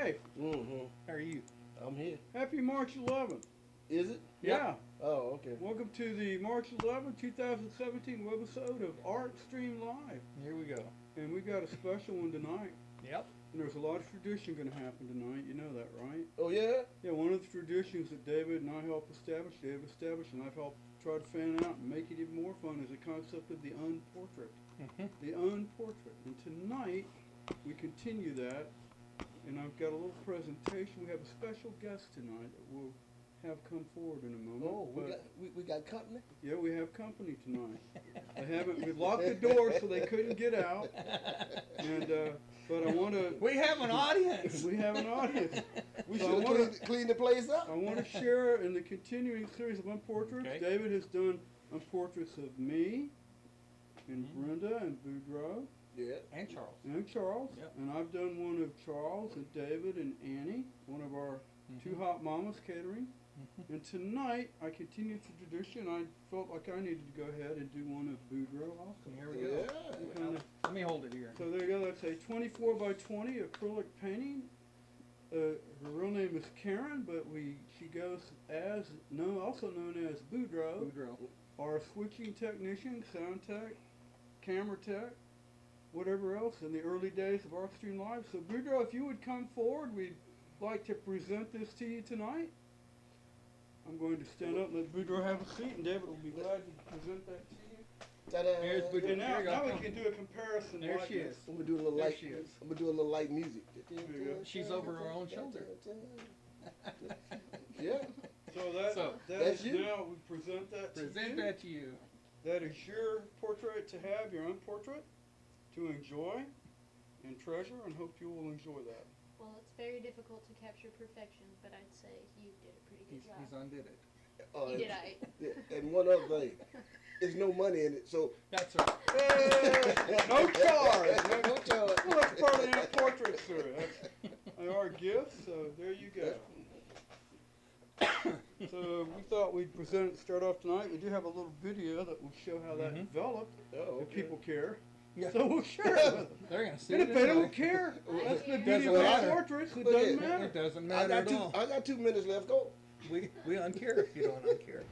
Dave. Mm-hmm. How are you? I'm here. Happy March 11th. Is it? Yeah. Oh, okay. Welcome to the March 11th, 2017 webisode of ArtStreamLIVE. Here we go. And we got a special one tonight. Yep. And there's a lot of tradition going to happen tonight. You know that, right? Oh, yeah? Yeah, one of the traditions that David and I helped establish, and I've helped try to fan out and make it even more fun, is the concept of the unportrait. Mm-hmm. The unportrait. And tonight, we continue that. And I've got a little presentation. We have a special guest tonight that we'll have come forward in a moment. Oh, we got company? Yeah, we have company tonight. We locked the door so they couldn't get out. And but I want to. We have an audience. We have an audience. We So should have cleaned the place up. I want to share in the continuing series of unportraits. Okay. David has done unportraits of me, and Brenda, and Boudreaux, Yeah. And Charles. and Charles. Yep. And I've done one of Charles and David and Annie, one of our Two Hot Mamas catering. And tonight, I continued the tradition. I felt like I needed to go ahead and do one of Boudreaux also. Here we go. Yeah. Kinda- Let me hold it here. So there you go. That's a 24 by 20 acrylic painting. Her real name is Karen, but she goes as also known as Boudreaux, Boudreaux. our switching technician, sound tech, camera tech, whatever else in the early days of ArtStreamLIVE. So Boudreaux, if you would come forward, we'd like to present this to you tonight. I'm going to stand up and let Boudreaux have a seat, and David will be glad to present that to you. Ta-da. Here's Boudreaux. And now, Here you go. now we can do a comparison. There like she this. is. I'm gonna do a little There light. she is. I'm gonna do a little light music. you go. She's over her own shoulder. Yeah. So that that's is you. now we present that to Present you. that to you. That is your portrait to have, your own portrait to enjoy and treasure, and hope you will enjoy that. Well, it's very difficult to capture perfection, but I'd say you did a pretty good job. He's undid it. You did I. Yeah, and one other thing, there's no money in it, so That's right. No charge. no charge. Well, that's part of that portrait, sir. That's our gift, so there you go. So we thought we'd start off tonight. We do have a little video that will show how that developed, Oh, if okay. people care. Yeah. So we'll share it with them. They're gonna see And it. if they anyway. don't care, that's the beauty Doesn't of our matter. portraits. It Look doesn't at- matter. It doesn't I matter got at two. all. I got 2 minutes left. Go. We uncare if you don't uncare.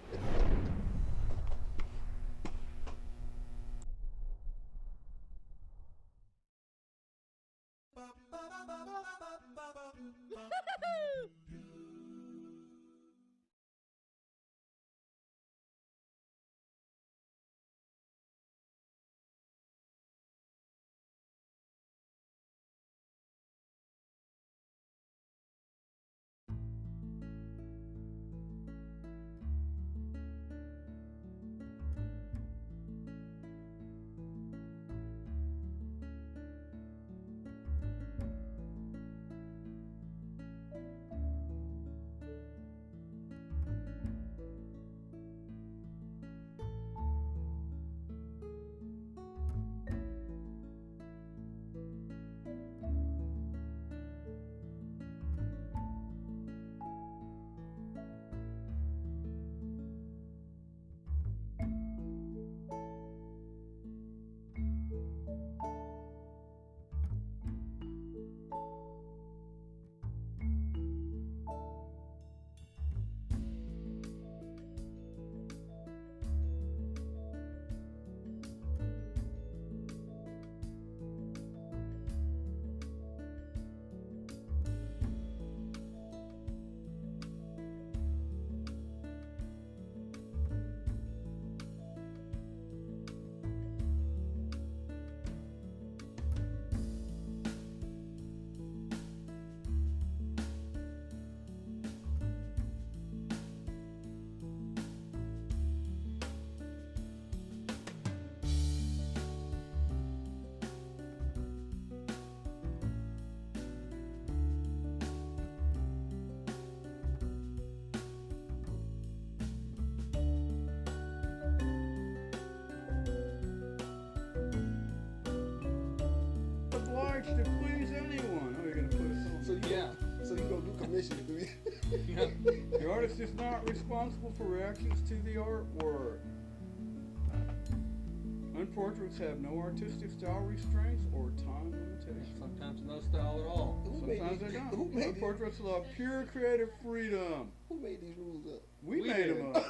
Obliged to please anyone. Oh, you're gonna put us on. So you Yeah. So you gonna do commissions, do you? The artist is not responsible for reactions to the artwork. Unportraits have no artistic style restraints or time limitations. Sometimes no style at all. Who made Sometimes these- they who don't. made these- Unportraits allow pure creative freedom. Who made these rules up? We We made did. them up.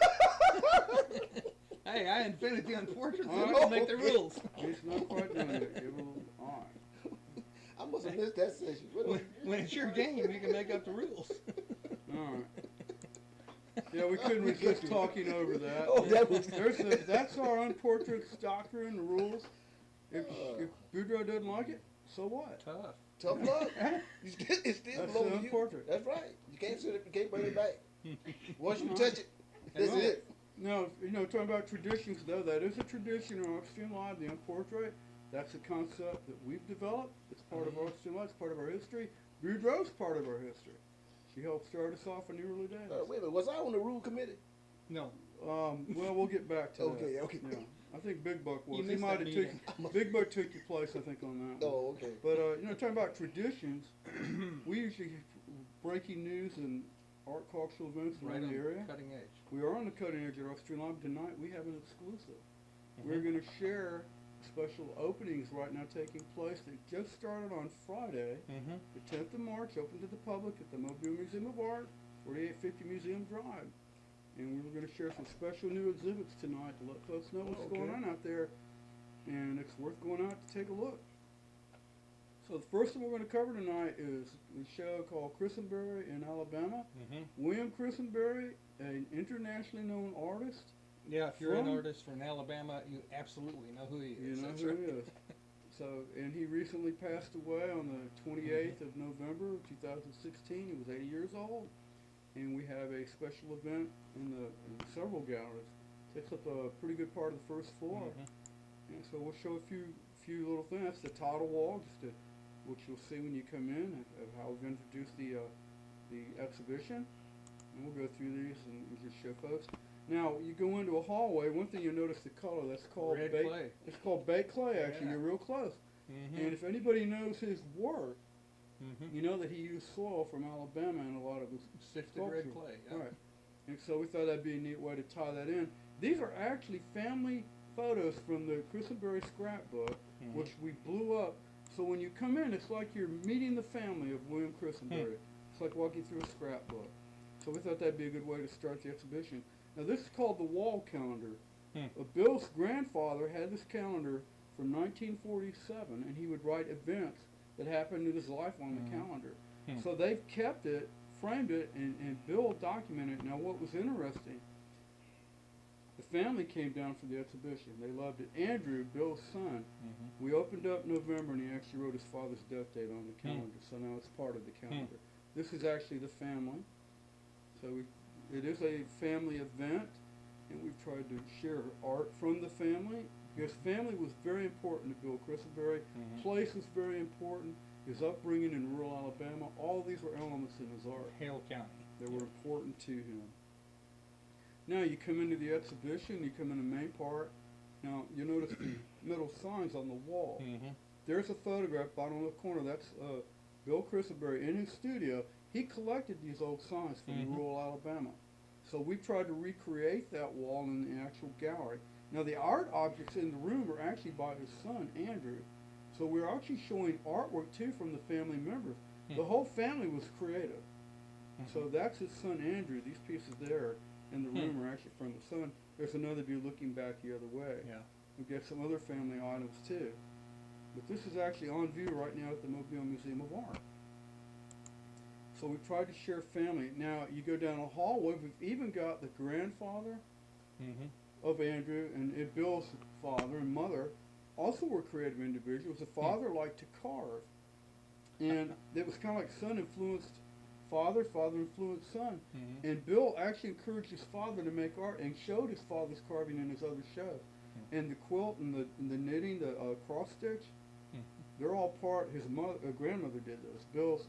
Hey, I invented the unfortunate. Oh, I can make the rules. It's not quite done yet. Give it a little time. I must have missed that session. When it's your game, you can make up the rules. All right. Yeah, we couldn't resist talking over that. Oh, that was- That's our Unportraits doctrine, the rules. If Boudreaux doesn't like it, so what? Tough. Tough luck. It's still That's belongs the to you. portrait. That's right. You can't sit it. You can't bring it back. Once you touch it, that's Well, it. No, talking about traditions though, that is a tradition in ArtStreamLIVE, the Unportrait. That's a concept that we've developed. It's part of ArtStreamLIVE. It's part of our history. Boudreaux's part of our history. She helped start us off in the early days. Wait a minute. Was I on the rule committee? No. Well, we'll get back to that. Okay. Yeah, I think Big Buck was. You He missed might that have meeting. Big Buck took your place, I think, on that one. Oh, okay. But talking about traditions, we usually breaking news and art cultural events Right around on the area. cutting edge. We are on the cutting edge at ArtStreamLIVE. Tonight we have an exclusive. We're going to share special openings right now taking place that just started on Friday, Mm-hmm. the 10th of March, open to the public at the Mobile Museum of Art, 4850 Museum Drive. And we're going to share some special new exhibits tonight to let folks know what's Okay. going on out there. And it's worth going out to take a look. So the first one we're going to cover tonight is a show called Christenberry in Alabama. Mm-hmm. William Christenberry, an internationally known artist. Yeah, if you're an From- artist from Alabama, you absolutely know who he You is. know That's who right. he is. So, and he recently passed away on the 28th of November of 2016. He was 80 years old. And we have a special event in several galleries. Takes up a pretty good part of the first floor. Mhm. And so we'll show a few little things. That's the title wall, which you'll see when you come in, of how we've introduced the exhibition. And we'll go through these and just show folks. Now, you go into a hallway. One thing you'll notice the color. That's called Red baked. clay. It's called baked clay. Actually, Yeah. you're real close. Mm-hmm. And if anybody knows his work, Mm-hmm. you know that he used soil from Alabama in a lot of his Sifted sculpture. red clay. Yeah. Right. And so we thought that'd be a neat way to tie that in. These are actually family photos from the Christenberry scrapbook, Mhm. which we blew up. So when you come in, it's like you're meeting the family of William Christenberry. It's like walking through a scrapbook. So we thought that'd be a good way to start the exhibition. Now this is called the wall calendar. Bill's grandfather had this calendar from 1947, and he would write events that happened in his life on the calendar. So they've kept it, framed it, and Bill documented it. Now what was interesting, the family came down for the exhibition. They loved it. Andrew, Bill's son, Mm-hmm. we opened up November, and he actually wrote his father's death date on the calendar. So now it's part of the calendar. This is actually the family. So it is a family event, and we've tried to share art from the family, because family was very important to Bill Christenberry. Mhm. Place was very important. His upbringing in rural Alabama, all these were elements in his art Hale County. that were important to him. Now you come into the exhibition, you come in the main part. Now you notice the middle signs on the wall. Mm-hmm. There's a photograph bottom left corner. That's Bill Christenberry in his studio. He collected these old signs from Mhm. rural Alabama. So we tried to recreate that wall in the actual gallery. Now the art objects in the room are actually by his son, Andrew. So we're actually showing artwork too from the family members. The whole family was creative. So that's his son, Andrew. These pieces there in the room are actually from the son. There's another view looking back the other way. Yeah. We get some other family items too. But this is actually on view right now at the Mobile Museum of Art. So we tried to share family. Now you go down a hallway, we've even got the grandfather Mm-hmm. of Andrew and Bill's father and mother also were creative individuals. The father liked to carve. And it was kind of like son influenced father, father influenced son. Mm-hmm. And Bill actually encouraged his father to make art and showed his father's carving in his other shows. And the quilt and the knitting, the cross stitch, they're all part. His mother, grandmother did those.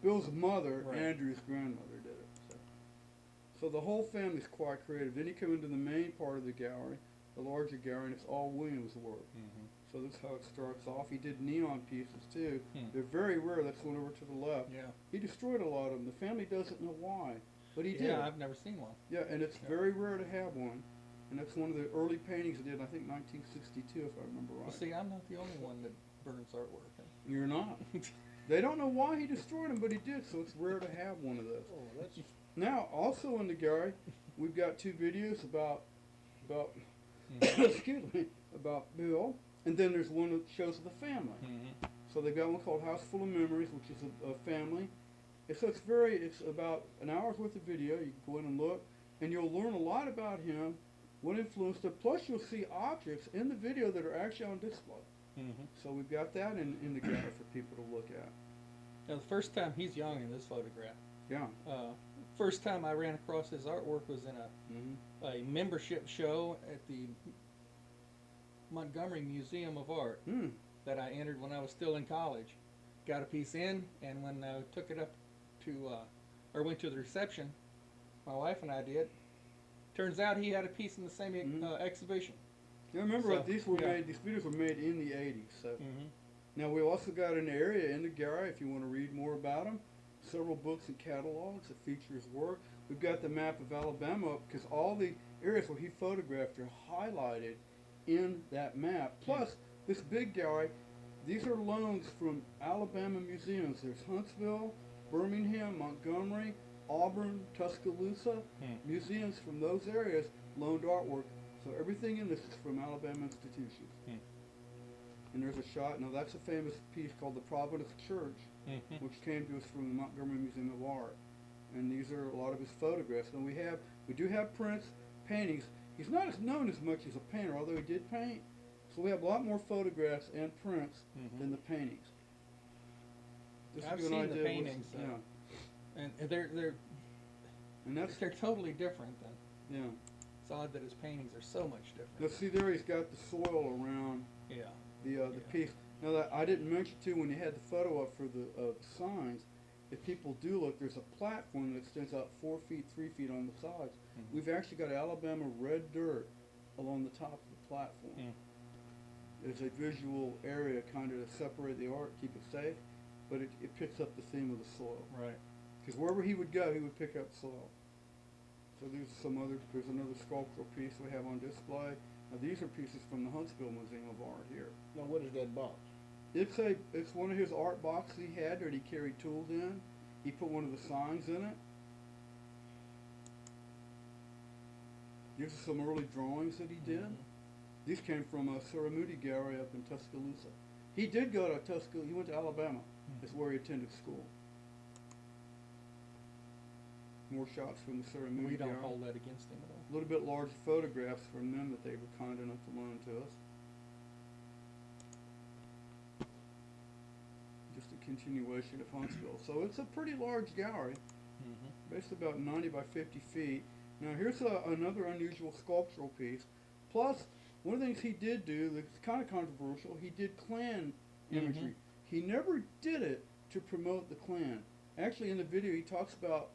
Bill's mother, Right. Andrew's grandmother, did it. So the whole family's quite creative. Then you come into the main part of the gallery, the larger gallery, and it's all William's work. Mm-hmm. So this is how it starts off. He did neon pieces too. Hmm. They're very rare. That's one over to the left. Yeah. He destroyed a lot of them. The family doesn't know why, but he did. Yeah, I've never seen one. Yeah, and it's Yeah. very rare to have one. and that's one of the early paintings he did, I think 1962, if I remember right. Well, see, I'm not the only one that burns artwork. You're not. They don't know why he destroyed them, but he did, so it's rare to have one of those. Oh, that's Now, also in the gallery, we've got 2 videos about Mhm. excuse me, about Bill, and then there's one that shows the family. Mhm. So they've got one called House Full of Memories, which is a family. It's about an hour's worth of video. You can go in and look, and you'll learn a lot about him, what influenced him. Plus, you'll see objects in the video that are actually on display. Mhm. So we've got that in the gallery for people to look at. Now, the first time he's young in this photograph. Yeah. First time I ran across his artwork was in Mm-hmm. a membership show at the Montgomery Museum of Art Hmm. that I entered when I was still in college. Got a piece in, and when I took it up to, or went to the reception, my wife and I did. Turns out he had a piece in the same exhibition. Now remember, So, these videos were made in the 80s. So. Mm-hmm. Now we've also got an area in the gallery if you want to read more about him. Several books and catalogs that feature his work. We've got the map of Alabama because all the areas where he photographed are highlighted in that map. Plus, this big gallery, these are loans from Alabama museums. There's Huntsville, Birmingham, Montgomery, Auburn, Tuscaloosa. Museums from those areas loaned artwork. So everything in this is from Alabama institutions. And there's a shot. Now that's a famous piece called the Providence Church, Mm-hmm. which came to us from the Montgomery Museum of Art. And these are a lot of his photographs. Now we do have prints, paintings. He's not as known as much as a painter, although he did paint. So we have a lot more photographs and prints than the paintings. Just to I've give you an seen the idea of paintings, yeah. and they're And that's they're totally different. Then yeah. it's odd that his paintings are so much different. Now see there, he's got the soil around Yeah. the piece. Now that I didn't mention too, when you had the photo up for the signs, if people do look, there's a platform that extends out 4 feet, 3 feet on the sides. Mhm. We've actually got Alabama red dirt along the top of the platform. Mm. There's a visual area kind of to separate the art, keep it safe, but it picks up the theme of the soil. Right. Because wherever he would go, he would pick up soil. So there's another sculptural piece we have on display. Now these are pieces from the Huntsville Museum of Art here. now. What is that box? It's one of his art boxes he had that he carried tools in. He put one of the signs in it. These are some early drawings that he did. These came from a Sarah Moody gallery up in Tuscaloosa. He did go to Tuscaloosa. He went to Alabama. That's where he attended school. More shots from the Sarah Moody We don't gallery. hold that against him at all. A little bit larger photographs from them that they were kind enough to loan to us. Just a continuation of Huntsville. So it's a pretty large gallery. Mm-hmm. It's about 90 by 50 feet. Now here's another unusual sculptural piece. Plus, one of the things he did do that's kind of controversial, he did Klan imagery. He never did it to promote the Klan. Actually, in the video, he talks about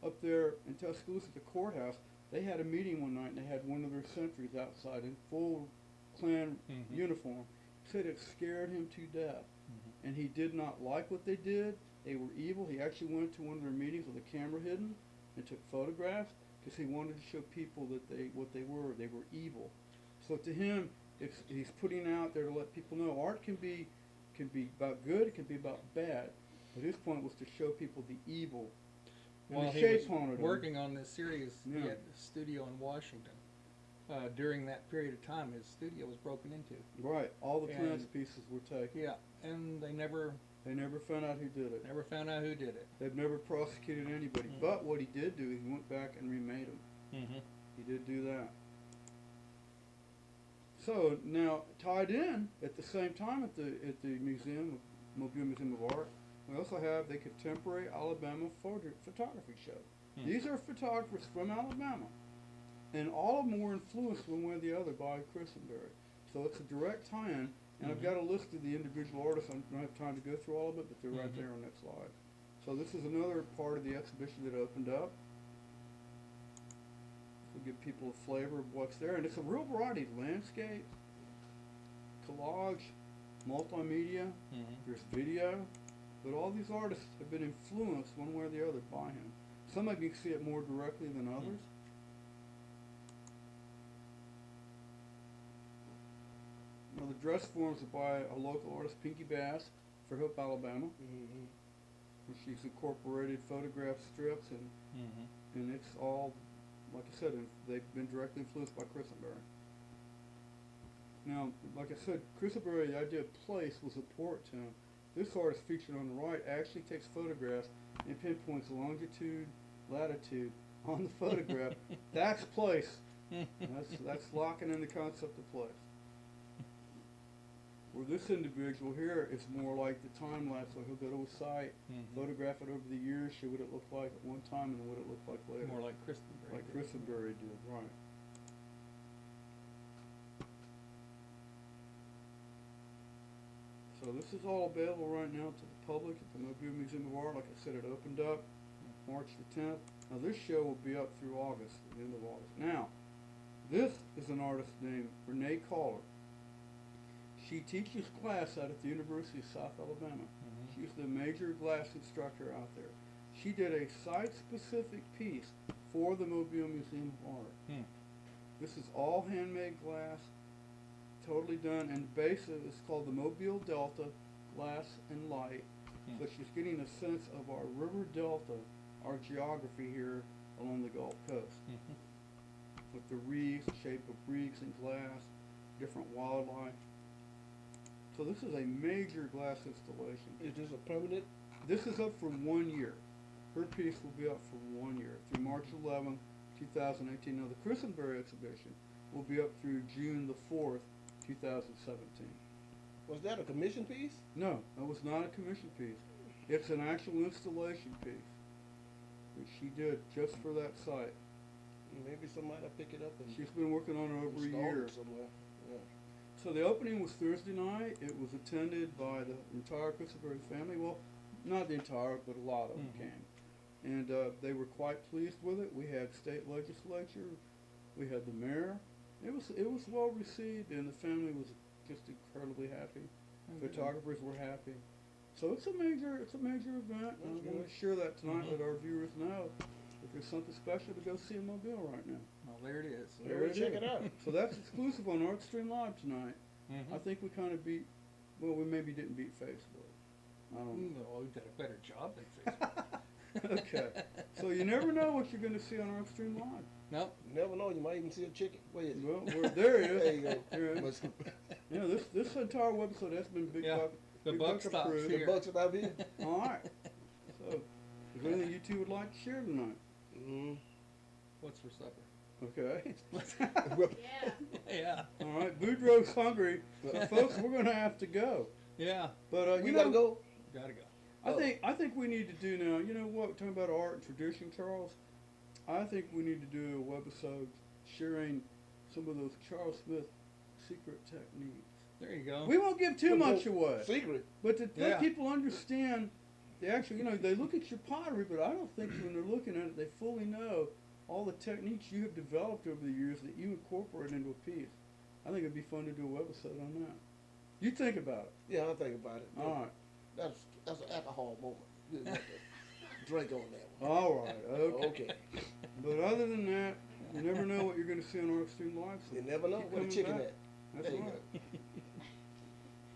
up there in Tuscaloosa at the courthouse, they had a meeting one night and they had one of their sentries outside in full Klan uniform. He said it scared him to death. And he did not like what they did. They were evil. He actually went to one of their meetings with a camera hidden and took photographs because he wanted to show people that what they were. They were evil. So to him, he's putting out there to let people know art can be about good, it can be about bad. But his point was to show people the evil. And While the he shape was haunted him. working on this series, Yeah. he had a studio in Washington. During that period of time, his studio was broken into. Right. All the plans And- pieces were taken. Yeah, and they never They never found out who did it. found out who did it. They've never prosecuted anybody. But what he did do is he went back and remade them. Mm-hmm. He did do that. So now tied in at the same time at the Mobile Museum of Art, we also have the Contemporary Alabama Photography Show. These are photographers from Alabama, and all of them were influenced one way or the other by Christenberry. So it's a direct tie-in, and I've got a list of the individual artists. I don't have time to go through all of it, but they're right there on that slide. So this is another part of the exhibition that opened up. We'll give people a flavor of what's there, and it's a real variety: landscape, collage, multimedia. There's video, but all these artists have been influenced one way or the other by him. Some of you see it more directly than others. dress forms are by a local artist, Pinky Bass, for Hope, Alabama. Mm-hmm. And she's incorporated photograph strips, and it's all, like I said, they've been directly influenced by Christenberry. Now, like I said, Christenberry, the idea of place was important to him. This artist featured on the right actually takes photographs and pinpoints longitude, latitude on the photograph. That's place. That's locking in the concept of place. Where this individual here is more like the time lapse, so he'll go to a site, photograph it over the years, show what it looked like at one time and what it looked like later. More like Christenberry. Like Christenberry did, right. So this is all available right now to the public at the Mobile Museum of Art. Like I said, it opened up March the 10th. Now this show will be up through August, the end of August. Now, this is an artist named Renee Caller. She teaches glass out at the University of South Alabama. She's the major glass instructor out there. She did a site-specific piece for the Mobile Museum of Art. This is all handmade glass, totally done, and the base of it is called the Mobile Delta Glass and Light. So she's getting a sense of our river delta, our geography here along the Gulf Coast. With the reefs, the shape of reefs and glass, different wildlife. So this is a major glass installation. Is this a permanent? This is up for 1 year. Her piece will be up for 1 year, through March 11th, 2018. Now the Christenberry exhibition will be up through June the 4th, 2017. Was that a commission piece? No, that was not a commission piece. It's an actual installation piece that she did just for that site. Maybe somebody will pick it up and She's been working on it over a install year. it somewhere. Yeah. So the opening was Thursday night. It was attended by the entire Christenberry family. Well, not the entire, but a lot of them came. And they were quite pleased with it. We had state legislature. We had the mayor. It was well received, and the family was just incredibly happy. Photographers were happy. So it's a major event. And I'm going to share that tonight. Let our viewers know if there's something special to go see in Mobile right now. Well, there it is. Check it out. So that's exclusive on ArtStreamLIVE tonight. I think we kind of beat, well, we maybe didn't beat Facebook. I don't know. No, we did a better job than Facebook. Okay. So you never know what you're going to see on ArtStreamLIve. Nope. You never know, you might even see a chicken. Where is it? Well, there he is. There you go. Here he is. Yeah, this entire website has been Big Yeah, Buck. the Big buck Buck stops approved. here. The bucks about here? All right. So, is there anything you two would like to share tonight? What's for supper? Okay. Yeah. Yeah. All right. Boudreaux's hungry. So, folks, we're going to have to go. Yeah. But We you gotta know, go. Gotta go. I think we need to do now. You know what? We're talking about art and tradition, Charles. I think we need to do a webisode sharing some of those Charles Smith secret techniques. There you go. We won't give too much away, Secret. but to let Yeah. people understand the actual, you know, they look at your pottery, but I don't think when they're looking at it, they fully know all the techniques you have developed over the years that you incorporate into a piece. I think it'd be fun to do a webisode on that. You think about it. Yeah, I'll think about it. All right. That's an alcohol moment. You have to drink on that one. All right. Okay. Okay. But other than that, you never know what you're going to see on ArtStreamLIve. So You never know keep where the coming chicken back. at. That's There you right.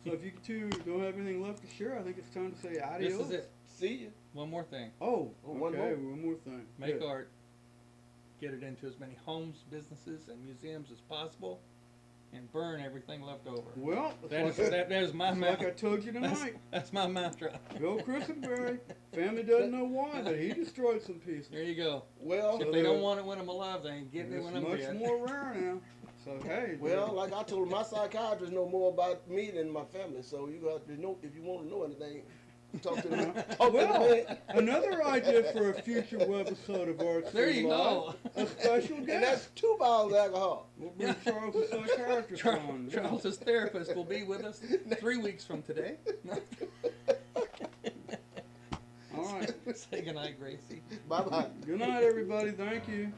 So if you two don't have anything left to share, I think it's time to say adios. This is it. See you. One more thing. Oh, Oh, one okay. more. One more thing. Make Good. art. Get it into as many homes, businesses, and museums as possible, and burn everything left over. Well, That is, like, that is my it's like I mantra. told you tonight. That's my mantra. Bill Christenberry, family doesn't know why, but he destroyed some pieces. There you go. Well, So If they don't there- want it when I'm alive, they ain't getting it It's when I'm much dead. more rare now. So hey. well, like I told my psychiatrist know more about me than my family. So you got to know if you want to know anything. Talk to the man. Talk to the Well, man. another idea for a future webisode of Art There you go. A special And guest. that's 2 bottles of alcohol. We'll bring Charles the psychiatrist on. Charles's therapist will be with us 3 weeks from today. All right. Say goodnight, Gracie. Bye bye. Good night, everybody. Thank you.